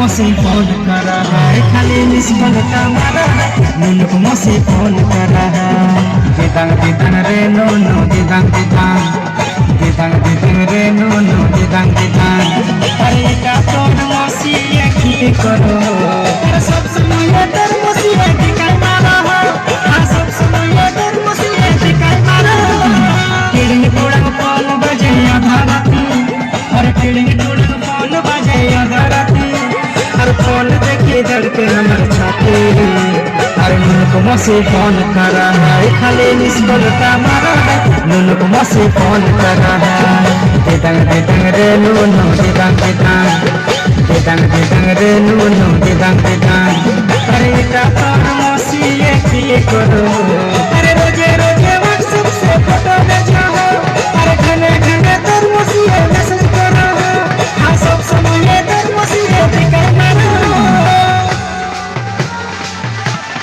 मसे फोन कर रहा है, खाली मिस कॉल का मारा है, नुनु को मसे फोन कर रहा है। दिदांग दिदांग रे नुनु दिदांग दिदांग दिदांग दिदांग रे नुनु दिदांग दिदांग। अरे का तोर मसी की करो, सब समय तोर मसी की काय मारा है, हाँ सब समय तोर मसी की काय मारा है। किड़िंग टोड़ंग फोन बजे आधा राती, और किड़िंग टोड़ंग फोन बजे आधा राती, और फोन देखी धड़के हमर छाती। अरे नुनु को मसे फोन कर रहा है, खाली मिस कॉल का मारा है, नुनु को मसे फोन कर रहा है। दिदांग दिदांग रे नुनु दिदांग दिदांग दिदांग दिदांग रे नुनु दिदांग दिदांग। अरे का तोर मसी की करो,